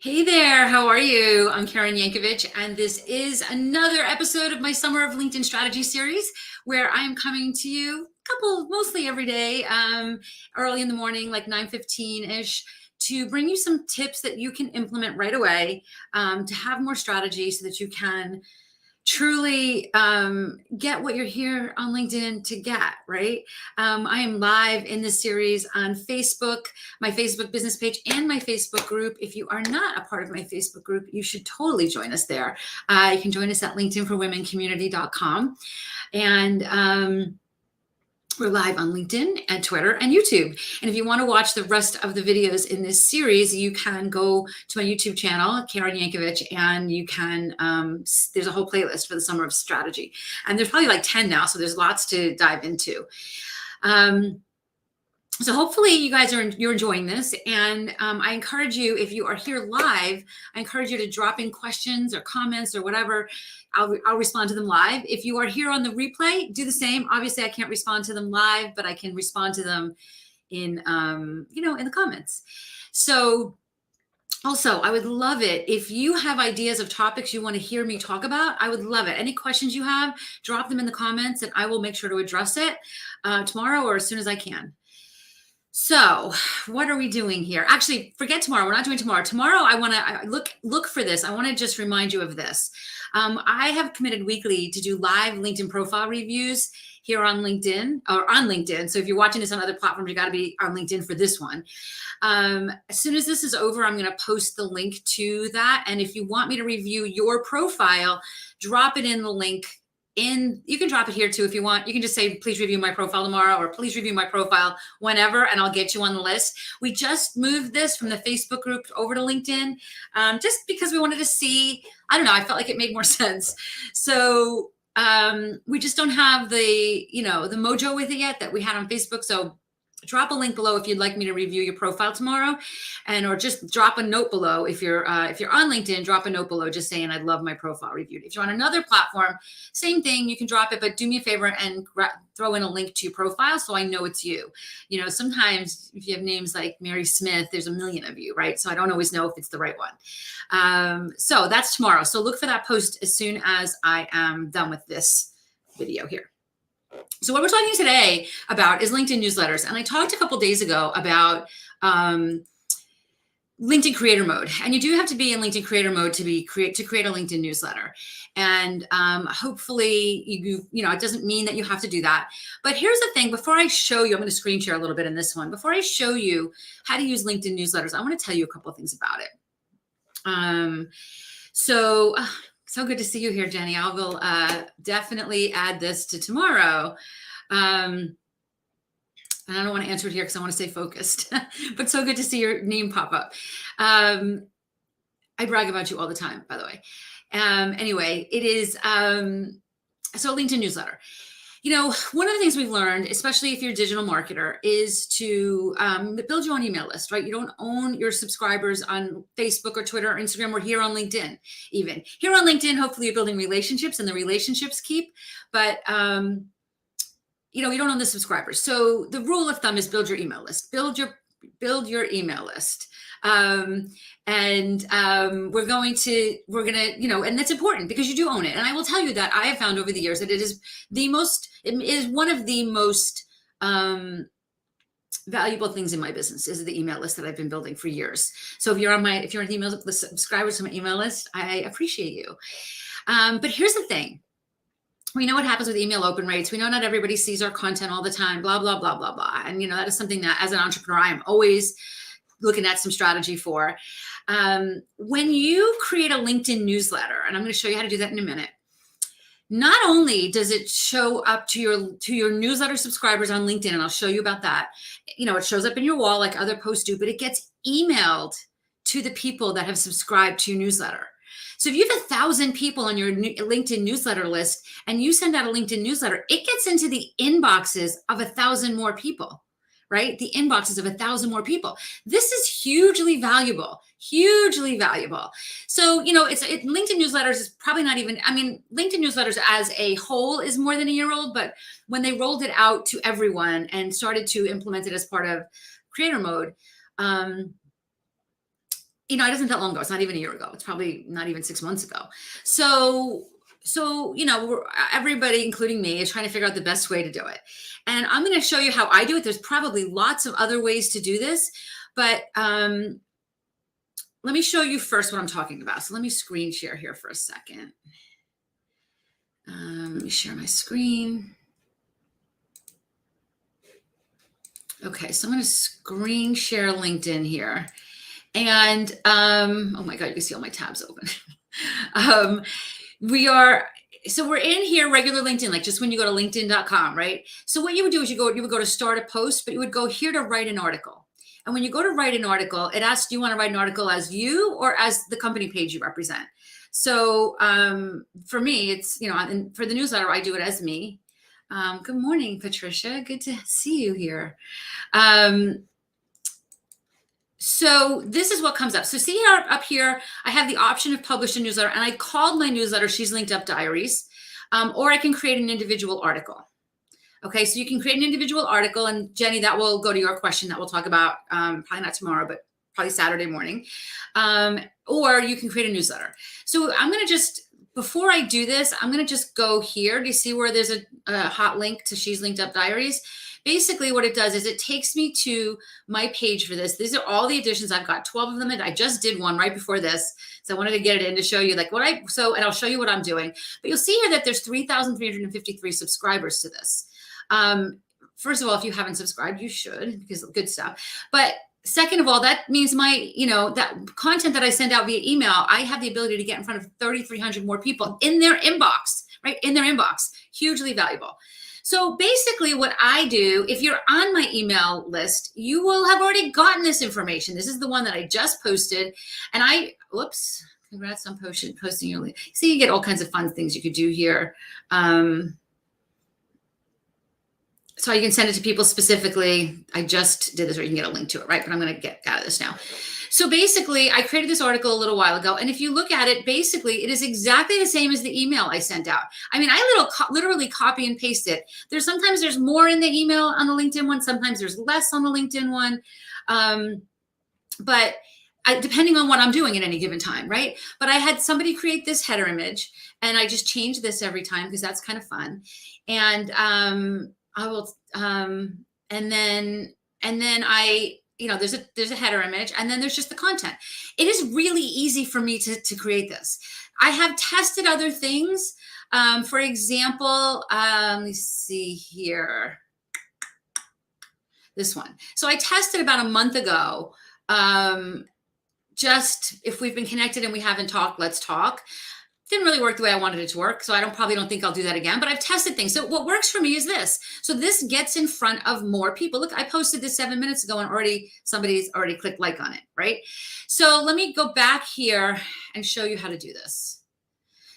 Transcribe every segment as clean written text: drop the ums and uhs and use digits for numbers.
Hey there, how are you? I'm Karen Yankovich, and this is another episode of my Summer of LinkedIn Strategy series where I am coming to you mostly every day, early in the morning, like 9:15-ish, to bring you some tips that you can implement right away, to have more strategy so that you can truly get what you're here on LinkedIn to get, right? I am live in this series on Facebook, my Facebook business page, and my Facebook group. If you are not a part of my Facebook group, you should totally join us there. You can join us at linkedinforwomencommunity.com. And we're live on LinkedIn and Twitter and YouTube. And if you want to watch the rest of the videos in this series, you can go to my YouTube channel, Karen Yankovich, and you can, there's a whole playlist for the Summer of Strategy. And there's probably like 10 now, so there's lots to dive into. So hopefully you guys you're enjoying this, and I encourage you, if you are here live, I encourage you to drop in questions or comments or whatever. I'll respond to them live. If you are here on the replay, do the same. Obviously, I can't respond to them live, but I can respond to them in in the comments. So also, I would love it if you have ideas of topics you want to hear me talk about. I would love it. Any questions you have, drop them in the comments, and I will make sure to address it tomorrow or as soon as I can. So what are we doing here? Actually, forget tomorrow. We're not doing tomorrow. Tomorrow, I want to look for this. I want to just remind you of this. I have committed weekly to do live LinkedIn profile reviews here on LinkedIn or on LinkedIn. So if you're watching this on other platforms, you got to be on LinkedIn for this one. As soon as this is over, I'm going to post the link to that. And if you want me to review your profile, drop it in the link. You can drop it here too if you want. You can just say, please review my profile tomorrow, or please review my profile whenever, and I'll get you on the list. We just moved this from the Facebook group over to LinkedIn, just because we wanted to see, I don't know, I felt like it made more sense. So we just don't have the mojo with it yet that we had on Facebook. So drop a link below if you'd like me to review your profile tomorrow, or just drop a note below. If you're on LinkedIn, drop a note below just saying I'd love my profile reviewed. If you're on another platform, same thing, you can drop it, but do me a favor and throw in a link to your profile so I know it's you. Sometimes if you have names like Mary Smith, there's a million of you, right? So I don't always know if it's the right one. So that's tomorrow. So look for that post as soon as I am done with this video here. So what we're talking today about is LinkedIn newsletters. And I talked a couple days ago about LinkedIn creator mode. And you do have to be in LinkedIn creator mode to create a LinkedIn newsletter. And hopefully it doesn't mean that you have to do that. But here's the thing, before I show you, I'm going to screen share a little bit in this one. Before I show you how to use LinkedIn newsletters, I want to tell you a couple of things about it. So good to see you here, Jenny. I will definitely add this to tomorrow. And I don't want to answer it here because I want to stay focused, but so good to see your name pop up. I brag about you all the time, by the way. Anyway, it is, so LinkedIn newsletter. One of the things we've learned, especially if you're a digital marketer, is to build your own email list, right? You don't own your subscribers on Facebook or Twitter or Instagram or here on LinkedIn. Even here on LinkedIn, hopefully you're building relationships and the relationships keep, but you don't own the subscribers. So the rule of thumb is build your email list. Build your email list. We're going to, and that's important because you do own it. And I will tell you that I have found over the years that it is one of the most valuable things in my business is the email list that I've been building for years. So if you're an email list, subscribers to my email list, I appreciate you. But here's the thing. We know what happens with email open rates. We know not everybody sees our content all the time, blah, blah, blah, blah, blah. And, that is something that as an entrepreneur, I am always looking at some strategy for. When you create a LinkedIn newsletter, and I'm going to show you how to do that in a minute, not only does it show up to your newsletter subscribers on LinkedIn, and I'll show you about that, it shows up in your wall like other posts do, but it gets emailed to the people that have subscribed to your newsletter. So if you have 1,000 people on your LinkedIn newsletter list and you send out a LinkedIn newsletter, it gets into the inboxes of 1,000 more people, right? The inboxes of 1,000 more people. This is hugely valuable, hugely valuable. So, LinkedIn newsletters is probably not even, LinkedIn newsletters as a whole is more than a year old, but when they rolled it out to everyone and started to implement it as part of creator mode, It isn't that long ago. It's not even a year ago. It's probably not even 6 months ago. So, everybody, including me, is trying to figure out the best way to do it. And I'm going to show you how I do it. There's probably lots of other ways to do this, but let me show you first what I'm talking about. So let me screen share here for a second. Let me share my screen. Okay, so I'm going to screen share LinkedIn here. And oh my God, you can see all my tabs open. We're in here, regular LinkedIn, like just when you go to linkedin.com, right? So what you would do is you would go to start a post, but you would go here to write an article. And when you go to write an article, it asks, do you want to write an article as you or as the company page you represent? So for me, it's, and for the newsletter, I do it as me. Good morning, Patricia. Good to see you here. So this is what comes up. So see how up here, I have the option of publish a newsletter, and I called my newsletter She's Linked Up Diaries, or I can create an individual article. Okay, so you can create an individual article, and Jenny, that will go to your question that we'll talk about, probably not tomorrow, but probably Saturday morning. Or you can create a newsletter. So I'm going to just, before I do this, I'm going to just go here. Do you see where there's a hot link to She's Linked Up Diaries? Basically what it does is it takes me to my page for this. These are all the editions. I've got 12 of them, and I just did one right before this. So I wanted to get it in to show you like and I'll show you what I'm doing. But you'll see here that there's 3,353 subscribers to this. First of all, if you haven't subscribed, you should, because good stuff. But second of all, that means that content that I send out via email, I have the ability to get in front of 3,300 more people in their inbox, right? In their inbox, hugely valuable. So basically what I do, if you're on my email list, you will have already gotten this information. This is the one that I just posted. And congrats on posting your link. See, you get all kinds of fun things you could do here. So you can send it to people specifically. I just did this, or you can get a link to it, right? But I'm going to get out of this now. So basically, I created this article a little while ago. And if you look at it, basically, it is exactly the same as the email I sent out. I mean, I literally copy and paste it. Sometimes there's more in the email on the LinkedIn one. Sometimes there's less on the LinkedIn one. But depending on what I'm doing at any given time, right? But I had somebody create this header image, and I just change this every time because that's kind of fun. And I will, and then I, there's a header image, and then there's just the content. It is really easy for me to create this. I have tested other things. For example, let me see here. This one. So I tested about a month ago. Just if we've been connected and we haven't talked, let's talk. Didn't really work the way I wanted it to work. So I probably don't think I'll do that again, but I've tested things. So what works for me is this. So this gets in front of more people. Look, I posted this 7 minutes ago, and somebody's already clicked like on it, right? So let me go back here and show you how to do this.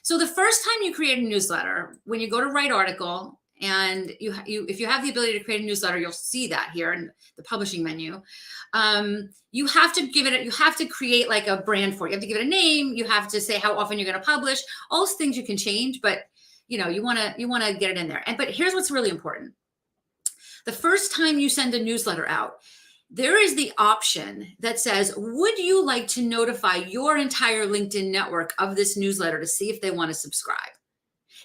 So the first time you create a newsletter, when you go to write article, and if you have the ability to create a newsletter, you'll see that here in the publishing menu. You have to create like a brand for it. You have to give it a name. You have to say how often you're going to publish. All those things you can change, but you want to get it in there. But here's what's really important. The first time you send a newsletter out, there is the option that says, would you like to notify your entire LinkedIn network of this newsletter to see if they want to subscribe?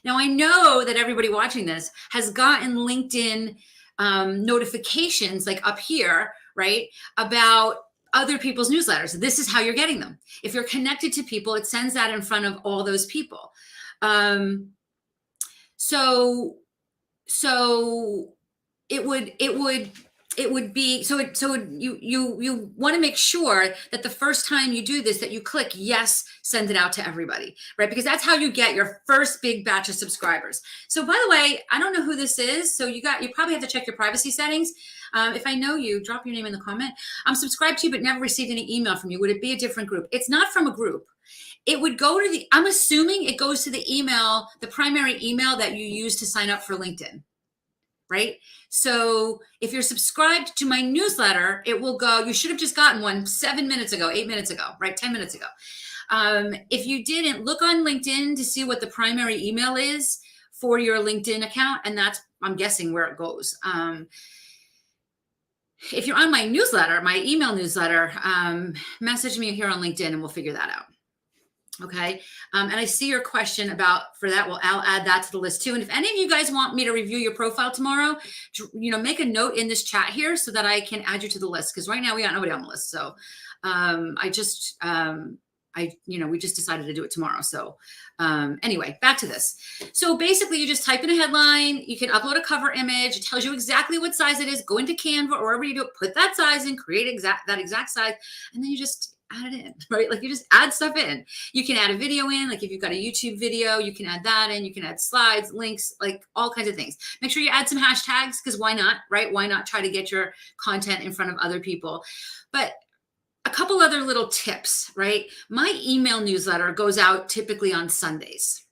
Now, I know that everybody watching this has gotten LinkedIn notifications like up here, right, about other people's newsletters. This is how you're getting them. If you're connected to people, it sends that in front of all those people. So it would be, you want to make sure that the first time you do this, that you click yes, send it out to everybody, right? Because that's how you get your first big batch of subscribers. So by the way, I don't know who this is. So you probably have to check your privacy settings. If I know you, drop your name in the comment. I'm subscribed to you, but never received any email from you. Would it be a different group? It's not from a group. It would go to I'm assuming it goes to the email, the primary email that you use to sign up for LinkedIn. Right? So if you're subscribed to my newsletter, it will go, you should have just gotten one 7 minutes ago, 8 minutes ago, right? 10 minutes ago. If you didn't, look on LinkedIn to see what the primary email is for your LinkedIn account. And that's, I'm guessing, where it goes. if you're on my newsletter, my email newsletter, message me here on LinkedIn and we'll figure that out. Okay. And I see your question about for that. Well, I'll add that to the list too. And if any of you guys want me to review your profile tomorrow, make a note in this chat here so that I can add you to the list. Cause right now we got nobody on the list. So, we just decided to do it tomorrow. So, anyway, back to this. So basically you just type in a headline, you can upload a cover image. It tells you exactly what size it is. Go into Canva or wherever you do it, put that size in, create that exact size. And then you just add it in, right? Like you just add stuff in. You can add a video in, like if you've got a YouTube video, you can add that in, you can add slides, links, like all kinds of things. Make sure you add some hashtags because why not, right? Why not try to get your content in front of other people? But a couple other little tips, right? My email newsletter goes out typically on Sundays.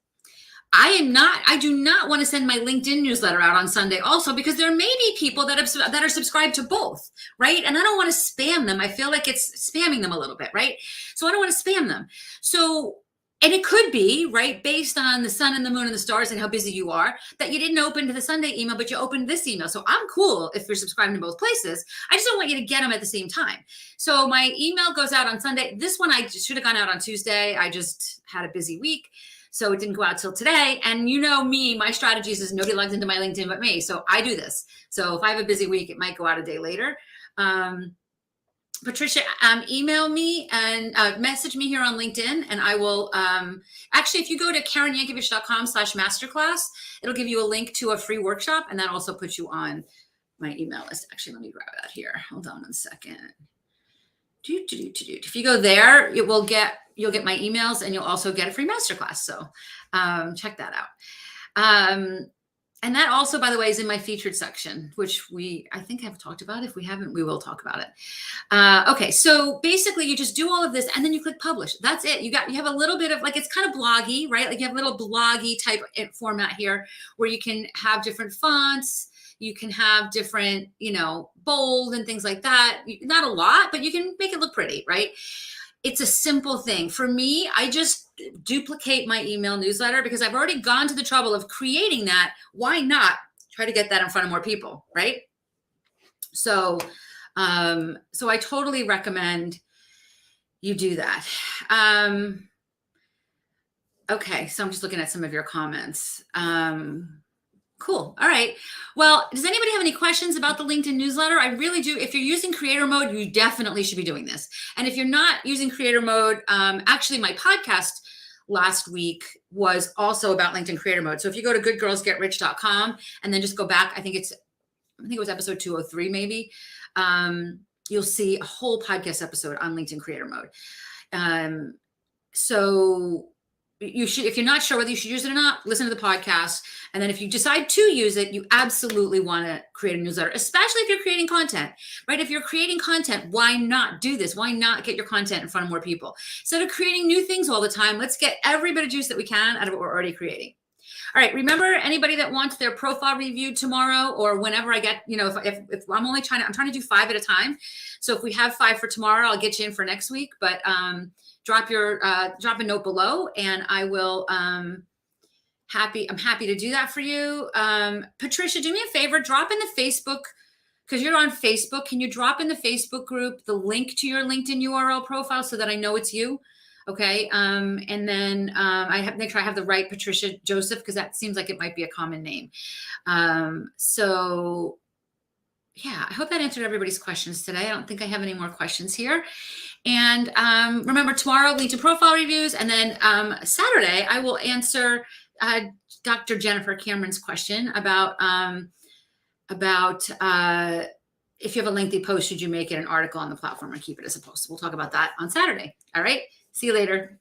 I do not want to send my LinkedIn newsletter out on Sunday also because there may be people that are subscribed to both, right? And I don't want to spam them. I feel like it's spamming them a little bit, right? So I don't want to spam them. So, and it could be, right, based on the sun and the moon and the stars and how busy you are, that you didn't open to the Sunday email, but you opened this email. So I'm cool if you're subscribing to both places. I just don't want you to get them at the same time. So my email goes out on Sunday. This one I should have gone out on Tuesday. I just had a busy week. So it didn't go out till today. And you know me, my strategies is nobody logs into my LinkedIn but me. So I do this. So if I have a busy week, it might go out a day later. Patricia, email me and message me here on LinkedIn. And I will, actually, if you go to KarenYankovich.com/masterclass, it'll give you a link to a free workshop. And that also puts you on my email list. Actually, let me grab that here. Hold on 1 second. If you go there, you'll get my emails and you'll also get a free masterclass. So check that out. And that also, by the way, is in my featured section, which I think have talked about. If we haven't, we will talk about it. Okay, so basically you just do all of this and then you click publish. That's it. You have a little bit of like, it's kind of bloggy, right? Like you have a little bloggy type format here where you can have different fonts. You can have different, bold and things like that. Not a lot, but you can make it look pretty, right? It's a simple thing. For me, I just duplicate my email newsletter because I've already gone to the trouble of creating that. Why not try to get that in front of more people, right? So, so I totally recommend you do that. Okay, so I'm just looking at some of your comments. Cool. All right. Well, does anybody have any questions about the LinkedIn newsletter? I really do. If you're using creator mode, you definitely should be doing this. And if you're not using creator mode, actually my podcast last week was also about LinkedIn creator mode. So if you go to goodgirlsgetrich.com and then just go back, I think it was episode 203, maybe, you'll see a whole podcast episode on LinkedIn creator mode. So you should, if you're not sure whether you should use it or not, listen to the podcast. And then if you decide to use it, you absolutely want to create a newsletter, especially if you're creating content, right? If you're creating content, why not do this? Why not get your content in front of more people? Instead of creating new things all the time, let's get every bit of juice that we can out of what we're already creating. All right. Remember, anybody that wants their profile reviewed tomorrow or whenever I get, if I'm only I'm trying to do 5 at a time. So if we have 5 for tomorrow, I'll get you in for next week, but, drop a note below and I will, I'm happy to do that for you. Patricia, do me a favor, drop in the Facebook, because you're on Facebook. Can you drop in the Facebook group the link to your LinkedIn URL profile so that I know it's you? Okay. And then make sure I have the right Patricia Joseph, because that seems like it might be a common name. So yeah, I hope that answered everybody's questions today. I don't think I have any more questions here. And remember, tomorrow, LinkedIn profile reviews. And then Saturday, I will answer Dr. Jennifer Cameron's question about if you have a lengthy post, should you make it an article on the platform or keep it as a post? We'll talk about that on Saturday. All right. See you later.